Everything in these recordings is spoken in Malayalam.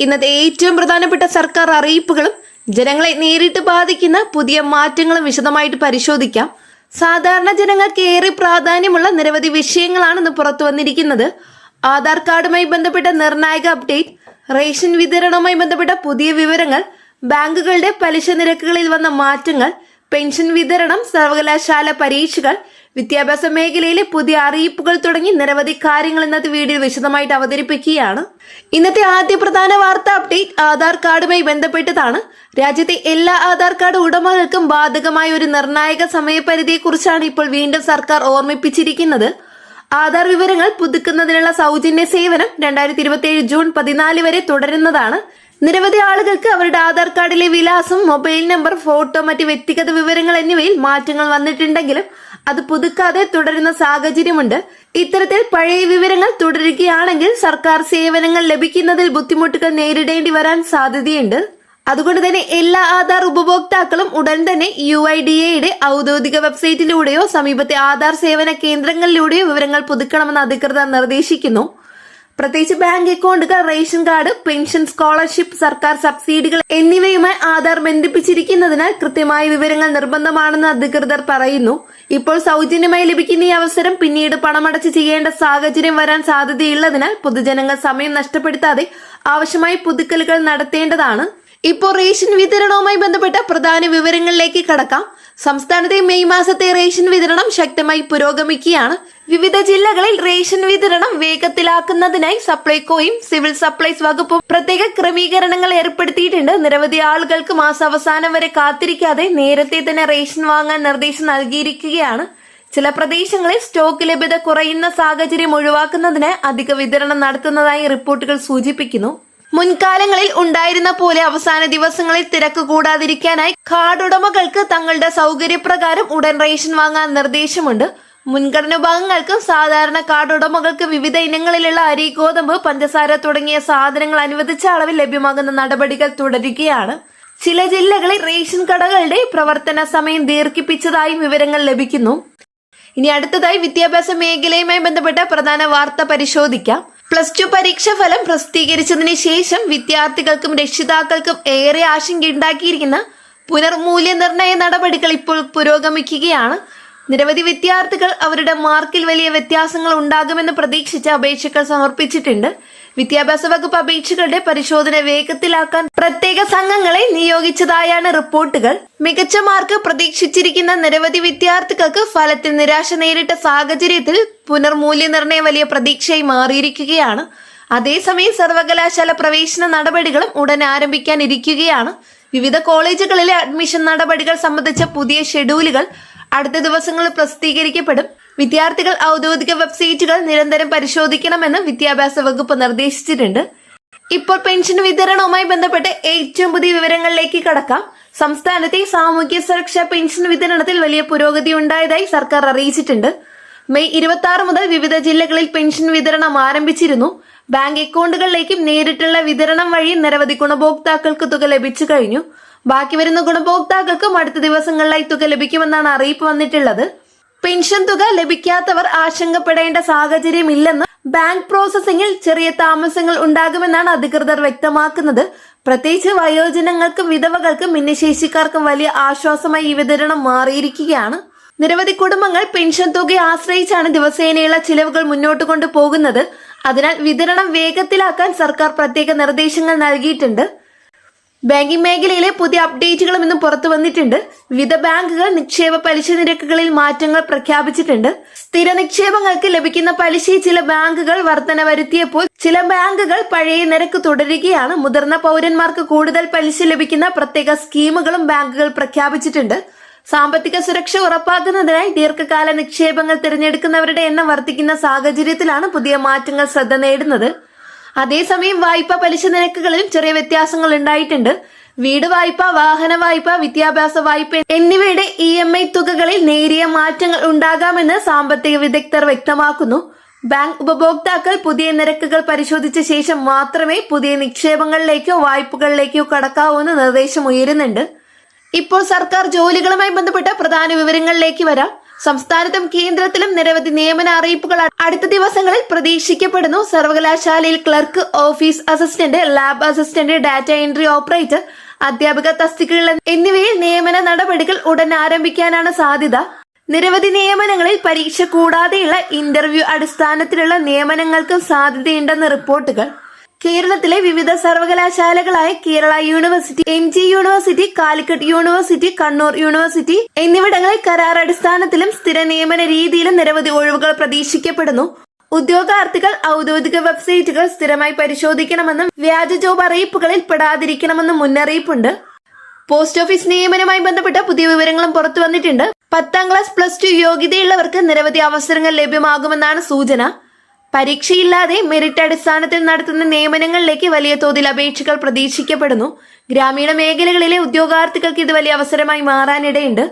ഇന്നത്തെ ഏറ്റവും പ്രധാനപ്പെട്ട സർക്കാർ അറിയിപ്പുകളും ജനങ്ങളെ നേരിട്ട് ബാധിക്കുന്ന പുതിയ മാറ്റങ്ങളും വിശദമായിട്ട് പരിശോധിക്കാം. സാധാരണ ജനങ്ങൾക്ക് ഏറെ പ്രാധാന്യമുള്ള നിരവധി വിഷയങ്ങളാണ് ഇന്ന് പുറത്തു വന്നിരിക്കുന്നത്. ആധാർ കാർഡുമായി ബന്ധപ്പെട്ട നിർണായക അപ്ഡേറ്റ്, റേഷൻ വിതരണവുമായി ബന്ധപ്പെട്ട പുതിയ വിവരങ്ങൾ, ബാങ്കുകളുടെ പലിശ നിരക്കുകളിൽ വന്ന മാറ്റങ്ങൾ, പെൻഷൻ വിതരണം, സർവകലാശാല പരീക്ഷകൾ, വിദ്യാഭ്യാസ മേഖലയിലെ പുതിയ അറിയിപ്പുകൾ തുടങ്ങി നിരവധി കാര്യങ്ങൾ ഇന്നത്തെ വീഡിയോയിൽ വിശദമായിട്ട് അവതരിപ്പിക്കുകയാണ്. ഇന്നത്തെ ആദ്യ പ്രധാന വാർത്താ അപ്ഡേറ്റ് ആധാർ കാർഡുമായി ബന്ധപ്പെട്ടതാണ്. രാജ്യത്തെ എല്ലാ ആധാർ കാർഡ് ഉടമകൾക്കും ബാധകമായ ഒരു നിർണായക സമയപരിധിയെക്കുറിച്ചാണ് ഇപ്പോൾ വീണ്ടും സർക്കാർ ഓർമ്മിപ്പിച്ചിരിക്കുന്നത്. ആധാർ വിവരങ്ങൾ പുതുക്കുന്നതിനുള്ള സൗജന്യ സേവനം 2027 ജൂൺ 14 വരെ തുടരുന്നതാണ്. നിരവധി ആളുകൾക്ക് അവരുടെ ആധാർ കാർഡിലെ വിലാസം, മൊബൈൽ നമ്പർ, ഫോട്ടോ, മറ്റ് വ്യക്തിഗത വിവരങ്ങൾ എന്നിവയിൽ മാറ്റങ്ങൾ വന്നിട്ടുണ്ടെങ്കിലും അത് പുതുക്കാതെ തുടരുന്ന സാഹചര്യമുണ്ട്. ഇത്തരത്തിൽ പഴയ വിവരങ്ങൾ തുടരുകയാണെങ്കിൽ സർക്കാർ സേവനങ്ങൾ ലഭിക്കുന്നതിൽ ബുദ്ധിമുട്ടുകൾ നേരിടേണ്ടി വരാൻ സാധ്യതയുണ്ട്. അതുകൊണ്ട് തന്നെ എല്ലാ ആധാർ ഉപഭോക്താക്കളും ഉടൻ തന്നെ UIDAയുടെ ഔദ്യോഗിക വെബ്സൈറ്റിലൂടെയോ സമീപത്തെ ആധാർ സേവന കേന്ദ്രങ്ങളിലൂടെയോ വിവരങ്ങൾ പുതുക്കണമെന്ന് അധികൃതർ നിർദ്ദേശിക്കുന്നു. പ്രത്യേകിച്ച് ബാങ്ക് അക്കൗണ്ടുകൾ, റേഷൻ കാർഡ്, പെൻഷൻ, സ്കോളർഷിപ്പ്, സർക്കാർ സബ്സിഡികൾ എന്നിവയുമായി ആധാർ ബന്ധിപ്പിച്ചിരിക്കുന്നതിനാൽ കൃത്യമായ വിവരങ്ങൾ നിർബന്ധമാണെന്ന് അധികൃതർ പറയുന്നു. ഇപ്പോൾ സൗജന്യമായി ലഭിക്കുന്ന ഈ അവസരം പിന്നീട് പണമടച്ച് ചെയ്യേണ്ട സാഹചര്യം വരാൻ സാധ്യതയുള്ളതിനാൽ പൊതുജനങ്ങൾ സമയം നഷ്ടപ്പെടുത്താതെ ആവശ്യമായ പുതുക്കലുകൾ നടത്തേണ്ടതാണ്. ഇപ്പോൾ റേഷൻ വിതരണവുമായി ബന്ധപ്പെട്ട പ്രധാന വിവരങ്ങളിലേക്ക് കടക്കാം. സംസ്ഥാനത്തെ മെയ് മാസത്തെ റേഷൻ വിതരണം ശക്തമായി പുരോഗമിക്കുകയാണ്. വിവിധ ജില്ലകളിൽ റേഷൻ വിതരണം വേഗത്തിലാക്കുന്നതിനായി സപ്ലൈകോയും സിവിൽ സപ്ലൈസ് വകുപ്പും പ്രത്യേക ക്രമീകരണങ്ങൾ ഏർപ്പെടുത്തിയിട്ടുണ്ട്. നിരവധി ആളുകൾക്ക് മാസാവസാനം വരെ കാത്തിരിക്കാതെ നേരത്തെ തന്നെ റേഷൻ വാങ്ങാൻ നിർദ്ദേശം നൽകിയിരിക്കുകയാണ്. ചില പ്രദേശങ്ങളിൽ സ്റ്റോക്ക് ലഭ്യത കുറയുന്ന സാഹചര്യം ഒഴിവാക്കുന്നതിന് അധിക വിതരണം നടത്തുന്നതായി റിപ്പോർട്ടുകൾ സൂചിപ്പിക്കുന്നു. മുൻകാലങ്ങളിൽ ഉണ്ടായിരുന്ന പോലെ അവസാന ദിവസങ്ങളിൽ തിരക്ക് കൂടാതിരിക്കാനായി കാർഡ് ഉടമകൾക്ക് തങ്ങളുടെ സൗകര്യപ്രകാരം ഉടൻ റേഷൻ വാങ്ങാൻ നിർദ്ദേശമുണ്ട്. മുൻഗണന വിഭാഗങ്ങൾക്കും സാധാരണ കാർഡ് ഉടമകൾക്ക് വിവിധ ഇനങ്ങളിലുള്ള അരി, ഗോതമ്പ്, പഞ്ചസാര തുടങ്ങിയ സാധനങ്ങൾ അനുവദിച്ച അളവിൽ ലഭ്യമാകുന്ന നടപടികൾ തുടരുകയാണ്. ചില ജില്ലകളിൽ റേഷൻ കടകളുടെ പ്രവർത്തന സമയം ദീർഘിപ്പിച്ചതായും വിവരങ്ങൾ ലഭിക്കുന്നു. ഇനി അടുത്തതായി വിദ്യാഭ്യാസ മേഖലയുമായി ബന്ധപ്പെട്ട പ്രധാന വാർത്ത പരിശോധിക്കാം. +2 പരീക്ഷാ ഫലം പ്രസിദ്ധീകരിച്ചതിന് ശേഷം വിദ്യാർത്ഥികൾക്കും രക്ഷിതാക്കൾക്കും ഏറെ ആശങ്കയുണ്ടാക്കിയിരിക്കുന്ന പുനർമൂല്യനിർണയ നടപടികൾ ഇപ്പോൾ പുരോഗമിക്കുകയാണ്. നിരവധി വിദ്യാർത്ഥികൾ അവരുടെ മാർക്കിൽ വലിയ വ്യത്യാസങ്ങൾ ഉണ്ടാകുമെന്ന് പ്രതീക്ഷിച്ച് അപേക്ഷകൾ സമർപ്പിച്ചിട്ടുണ്ട്. വിദ്യാഭ്യാസ വകുപ്പ് അപേക്ഷകളുടെ പരിശോധന വേഗത്തിലാക്കാൻ പ്രത്യേക സംഘങ്ങളെ നിയോഗിച്ചതായാണ് റിപ്പോർട്ടുകൾ. മികച്ച മാർക്ക് പ്രതീക്ഷിച്ചിരിക്കുന്ന നിരവധി വിദ്യാർത്ഥികൾക്ക് ഫലത്തിൽ നിരാശ നേരിട്ട സാഹചര്യത്തിൽ പുനർമൂല്യനിർണയം വലിയ പ്രതീക്ഷയായി മാറിയിരിക്കുകയാണ്. അതേസമയം സർവകലാശാല പ്രവേശന നടപടികളും ഉടൻ ആരംഭിക്കാനിരിക്കുകയാണ്. വിവിധ കോളേജുകളിലെ അഡ്മിഷൻ നടപടികൾ സംബന്ധിച്ച പുതിയ ഷെഡ്യൂളുകൾ അടുത്ത ദിവസങ്ങളിൽ പ്രസിദ്ധീകരിക്കപ്പെടും. വിദ്യാർത്ഥികൾ ഔദ്യോഗിക വെബ്സൈറ്റുകൾ നിരന്തരം പരിശോധിക്കണമെന്ന് വിദ്യാഭ്യാസ വകുപ്പ് നിർദ്ദേശിച്ചിട്ടുണ്ട്. ഇപ്പോൾ പെൻഷൻ വിതരണവുമായി ബന്ധപ്പെട്ട് ഏറ്റവും പുതിയ വിവരങ്ങളിലേക്ക് കടക്കാം. സംസ്ഥാനത്തെ സാമൂഹ്യ സുരക്ഷാ പെൻഷൻ വിതരണത്തിൽ വലിയ പുരോഗതി ഉണ്ടായതായി സർക്കാർ അറിയിച്ചിട്ടുണ്ട്. മെയ് 26 മുതൽ വിവിധ ജില്ലകളിൽ പെൻഷൻ വിതരണം ആരംഭിച്ചിരുന്നു. ബാങ്ക് അക്കൗണ്ടുകളിലേക്കും നേരിട്ടുള്ള വിതരണം വഴി നിരവധി ഗുണഭോക്താക്കൾക്ക് തുക ലഭിച്ചു കഴിഞ്ഞു. ബാക്കി വരുന്ന ഗുണഭോക്താക്കൾക്കും അടുത്ത ദിവസങ്ങളിലായി തുക ലഭിക്കുമെന്നാണ് അറിയിപ്പ് വന്നിട്ടുള്ളത്. പെൻഷൻ തുക ലഭിക്കാത്തവർ ആശങ്കപ്പെടേണ്ട സാഹചര്യമില്ലെന്ന് ബാങ്ക് പ്രോസസിംഗിൽ ചെറിയ താമസങ്ങൾ ഉണ്ടാകുമെന്നാണ് അധികൃതർ വ്യക്തമാക്കുന്നത്. പ്രത്യേകിച്ച് വയോജനങ്ങൾക്കും വിധവകൾക്കും ഭിന്നശേഷിക്കാർക്കും വലിയ ആശ്വാസമായി ഈ വിതരണം മാറിയിരിക്കുകയാണ്. നിരവധി കുടുംബങ്ങൾ പെൻഷൻ തുകയെ ആശ്രയിച്ചാണ് ദിവസേനയുള്ള ചിലവുകൾ മുന്നോട്ട് കൊണ്ടുപോകുന്നത്. അതിനാൽ വിതരണം വേഗത്തിലാക്കാൻ സർക്കാർ പ്രത്യേക നിർദ്ദേശങ്ങൾ നൽകിയിട്ടുണ്ട്. ബാങ്കിംഗ് മേഖലയിലെ പുതിയ അപ്ഡേറ്റുകളും ഇന്ന് പുറത്തു വന്നിട്ടുണ്ട്. വിവിധ ബാങ്കുകൾ നിക്ഷേപ പലിശ നിരക്കുകളിൽ മാറ്റങ്ങൾ പ്രഖ്യാപിച്ചിട്ടുണ്ട്. സ്ഥിര നിക്ഷേപങ്ങൾക്ക് ലഭിക്കുന്ന പലിശയിൽ ചില ബാങ്കുകൾ വർധന വരുത്തിയപ്പോൾ ചില ബാങ്കുകൾ പഴയ നിരക്ക് തുടരുകയാണ്. മുതിർന്ന പൗരന്മാർക്ക് കൂടുതൽ പലിശ ലഭിക്കുന്ന പ്രത്യേക സ്കീമുകളും ബാങ്കുകൾ പ്രഖ്യാപിച്ചിട്ടുണ്ട്. സാമ്പത്തിക സുരക്ഷ ഉറപ്പാക്കുന്നതിനായി ദീർഘകാല നിക്ഷേപങ്ങൾ തിരഞ്ഞെടുക്കുന്നവരുടെ എണ്ണം വർദ്ധിക്കുന്ന സാഹചര്യത്തിലാണ് പുതിയ മാറ്റങ്ങൾ ശ്രദ്ധ നേടുന്നത്. അതേസമയം വായ്പാ പലിശ നിരക്കുകളിലും ചെറിയ വ്യത്യാസങ്ങൾ ഉണ്ടായിട്ടുണ്ട്. വീട് വായ്പ, വാഹന വായ്പ, വിദ്യാഭ്യാസ വായ്പ എന്നിവയുടെ EMI തുകകളിൽ നേരിയ മാറ്റങ്ങൾ ഉണ്ടാകാമെന്ന് സാമ്പത്തിക വിദഗ്ധർ വ്യക്തമാക്കുന്നു. ബാങ്ക് ഉപഭോക്താക്കൾ പുതിയ നിരക്കുകൾ പരിശോധിച്ച ശേഷം മാത്രമേ പുതിയ നിക്ഷേപങ്ങളിലേക്കോ വായ്പകളിലേക്കോ കടക്കാവൂ എന്ന് നിർദ്ദേശം ഉയരുന്നുണ്ട്. ഇപ്പോൾ സർക്കാർ ജോലികളുമായി ബന്ധപ്പെട്ട പ്രധാന വിവരങ്ങളിലേക്ക് വരാം. സംസ്ഥാനത്തും കേന്ദ്രത്തിലും നിരവധി നിയമന അറിയിപ്പുകൾ അടുത്ത ദിവസങ്ങളിൽ പ്രതീക്ഷിക്കപ്പെടുന്നു. സർവകലാശാലയിൽ clerk, office assistant, lab assistant, data entry operator, അധ്യാപക തസ്തികകൾ എന്നിവയിൽ നിയമന നടപടികൾ ഉടൻ ആരംഭിക്കാനാണ് സാധ്യത. നിരവധി നിയമനങ്ങളിൽ പരീക്ഷ കൂടാതെയുള്ള ഇന്റർവ്യൂ അടിസ്ഥാനത്തിലുള്ള നിയമനങ്ങൾക്കും സാധ്യതയുണ്ടെന്ന് റിപ്പോർട്ടുകൾ. കേരളത്തിലെ വിവിധ സർവകലാശാലകളായ Kerala university, MG university, Calicut university, Kannur university എന്നിവിടങ്ങളിൽ കരാർ അടിസ്ഥാനത്തിലും സ്ഥിര നിയമന രീതിയിലും നിരവധി ഒഴിവുകൾ പ്രതീക്ഷിക്കപ്പെടുന്നു. ഉദ്യോഗാർത്ഥികൾ ഔദ്യോഗിക വെബ്സൈറ്റുകൾ സ്ഥിരമായി പരിശോധിക്കണമെന്നും വ്യാജ ജോബ് അറിയിപ്പുകളിൽ പെടാതിരിക്കണമെന്നും മുന്നറിയിപ്പുണ്ട്. പോസ്റ്റ് ഓഫീസ് നിയമനവുമായി ബന്ധപ്പെട്ട പുതിയ വിവരങ്ങളും പുറത്തു വന്നിട്ടുണ്ട്. 10ാം ക്ലാസ് +2 യോഗ്യതയുള്ളവർക്ക് നിരവധി അവസരങ്ങൾ ലഭ്യമാകുമെന്നാണ് സൂചന. പരീക്ഷയില്ലാതെ മെറിറ്റ് അടിസ്ഥാനത്തിൽ നടത്തുന്ന നിയമനങ്ങളിലേക്ക് വലിയ തോതിൽ അപേക്ഷകൾ പ്രതീക്ഷിക്കപ്പെടുന്നു. ഗ്രാമീണ മേഖലകളിലെ ഉദ്യോഗാർത്ഥികൾക്ക് ഇത് വലിയ അവസരമായി മാറാനിടയുണ്ട്.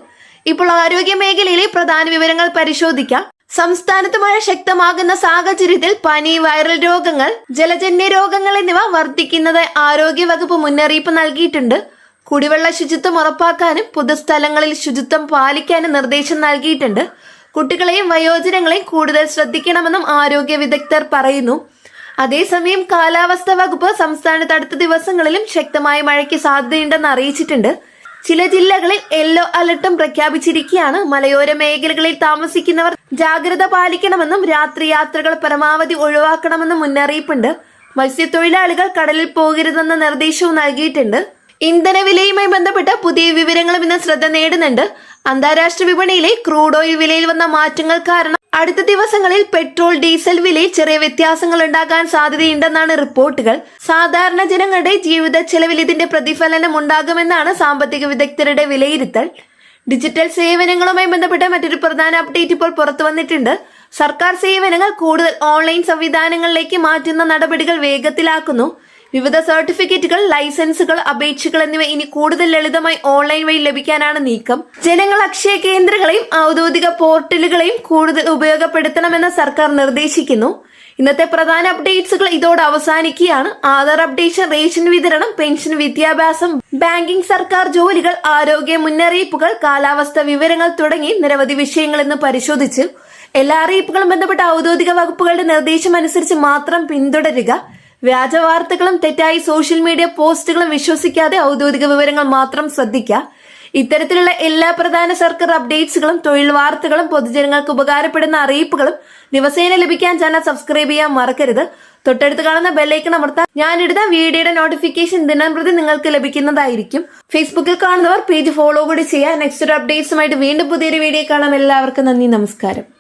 ഇപ്പോൾ ആരോഗ്യ മേഖലയിലെ പ്രധാന വിവരങ്ങൾ പരിശോധിക്കാം. സംസ്ഥാനത്ത് മഴ ശക്തമാകുന്ന സാഹചര്യത്തിൽ പനി, വൈറൽ രോഗങ്ങൾ, ജലജന്യ രോഗങ്ങൾ എന്നിവ വർദ്ധിക്കുന്നത് ആരോഗ്യ വകുപ്പ് മുന്നറിയിപ്പ് നൽകിയിട്ടുണ്ട്. കുടിവെള്ള ശുചിത്വം ഉറപ്പാക്കാനും പൊതുസ്ഥലങ്ങളിൽ ശുചിത്വം പാലിക്കാനും നിർദ്ദേശം നൽകിയിട്ടുണ്ട്. കുട്ടികളെയും വയോജനങ്ങളെയും കൂടുതൽ ശ്രദ്ധിക്കണമെന്നും ആരോഗ്യ വിദഗ്ധർ പറയുന്നു. അതേസമയം കാലാവസ്ഥാ വകുപ്പ് സംസ്ഥാനത്ത് അടുത്ത ദിവസങ്ങളിലും ശക്തമായ മഴയ്ക്ക് സാധ്യതയുണ്ടെന്ന് അറിയിച്ചിട്ടുണ്ട്. ചില ജില്ലകളിൽ യെല്ലോ അലർട്ടും പ്രഖ്യാപിച്ചിരിക്കുകയാണ്. മലയോര മേഖലകളിൽ താമസിക്കുന്നവർ ജാഗ്രത പാലിക്കണമെന്നും രാത്രി യാത്രകൾ പരമാവധി ഒഴിവാക്കണമെന്നും മുന്നറിയിപ്പുണ്ട്. മത്സ്യത്തൊഴിലാളികൾ കടലിൽ പോകരുതെന്ന നിർദ്ദേശവും നൽകിയിട്ടുണ്ട്. ഇന്ധനവിലയുമായി ബന്ധപ്പെട്ട പുതിയ വിവരങ്ങളും ഇന്ന് ശ്രദ്ധ നേടുന്നുണ്ട്. അന്താരാഷ്ട്ര വിപണിയിലെ ക്രൂഡ് ഓയിൽ വിലയിൽ വന്ന മാറ്റങ്ങൾ കാരണം അടുത്ത ദിവസങ്ങളിൽ പെട്രോൾ, ഡീസൽ വിലയിൽ ചെറിയ വ്യത്യാസങ്ങൾ ഉണ്ടാകാൻ സാധ്യതയുണ്ടെന്നാണ് റിപ്പോർട്ടുകൾ. സാധാരണ ജനങ്ങളുടെ ജീവിത ചെലവിൽ ഇതിന്റെ പ്രതിഫലനം ഉണ്ടാകുമെന്നാണ് സാമ്പത്തിക വിദഗ്ധരുടെ വിലയിരുത്തൽ. ഡിജിറ്റൽ സേവനങ്ങളുമായി ബന്ധപ്പെട്ട മറ്റൊരു പ്രധാന അപ്ഡേറ്റ് ഇപ്പോൾ പുറത്തു വന്നിട്ടുണ്ട്. സർക്കാർ സേവനങ്ങൾ കൂടുതൽ ഓൺലൈൻ സംവിധാനങ്ങളിലേക്ക് മാറ്റുന്ന നടപടികൾ വേഗത്തിലാക്കുന്നു. വിവിധ സർട്ടിഫിക്കറ്റുകൾ, ലൈസൻസുകൾ, അപേക്ഷകൾ എന്നിവ ഇനി കൂടുതൽ ലളിതമായി ഓൺലൈൻ വഴി ലഭിക്കാനാണ് നീക്കം. ജനങ്ങൾ അക്ഷയ കേന്ദ്രങ്ങളെയും ഔദ്യോഗിക പോർട്ടലുകളെയും കൂടുതൽ ഉപയോഗപ്പെടുത്തണമെന്ന് സർക്കാർ നിർദ്ദേശിക്കുന്നു. ഇന്നത്തെ പ്രധാന അപ്ഡേറ്റ്സുകൾ ഇതോടെ അവസാനിക്കുകയാണ്. ആധാർ അപ്ഡേഷൻ, റേഷൻ വിതരണം, പെൻഷൻ, വിദ്യാഭ്യാസം, ബാങ്കിംഗ്, സർക്കാർ ജോലികൾ, ആരോഗ്യ മുന്നറിയിപ്പുകൾ, കാലാവസ്ഥ വിവരങ്ങൾ തുടങ്ങി നിരവധി വിഷയങ്ങൾ ഇന്ന് പരിശോധിച്ചു. എല്ലാ അറിയിപ്പുകളും ബന്ധപ്പെട്ട ഔദ്യോഗിക വകുപ്പുകളുടെ നിർദ്ദേശം അനുസരിച്ച് മാത്രം പിന്തുടരുക. വ്യാജ വാർത്തകളും തെറ്റായ സോഷ്യൽ മീഡിയ പോസ്റ്റുകളും വിശ്വസിക്കാതെ ഔദ്യോഗിക വിവരങ്ങൾ മാത്രം ശ്രദ്ധിക്കുക. ഇത്തരത്തിലുള്ള എല്ലാ പ്രധാന സർക്കാർ അപ്ഡേറ്റ്സുകളും തൊഴിൽ വാർത്തകളും പൊതുജനങ്ങൾക്ക് ഉപകാരപ്പെടുന്ന അറിയിപ്പുകളും ദിവസേന ലഭിക്കാൻ ചാനൽ സബ്സ്ക്രൈബ് ചെയ്യാൻ മറക്കരുത്. തൊട്ടടുത്ത് കാണുന്ന ബെല്ലൈക്കൺ അമർത്താൻ ഞാനിടുന്ന വീഡിയോയുടെ നോട്ടിഫിക്കേഷൻ ദിനംപ്രതി നിങ്ങൾക്ക് ലഭിക്കുന്നതായിരിക്കും. ഫേസ്ബുക്കിൽ കാണുന്നവർ പേജ് ഫോളോ കൂടി ചെയ്യുക. നെക്സ്റ്റ് ഒരു അപ്ഡേറ്റ്സുമായിട്ട് വീണ്ടും പുതിയൊരു വീഡിയോ കാണാം. എല്ലാവർക്കും നന്ദി, നമസ്കാരം.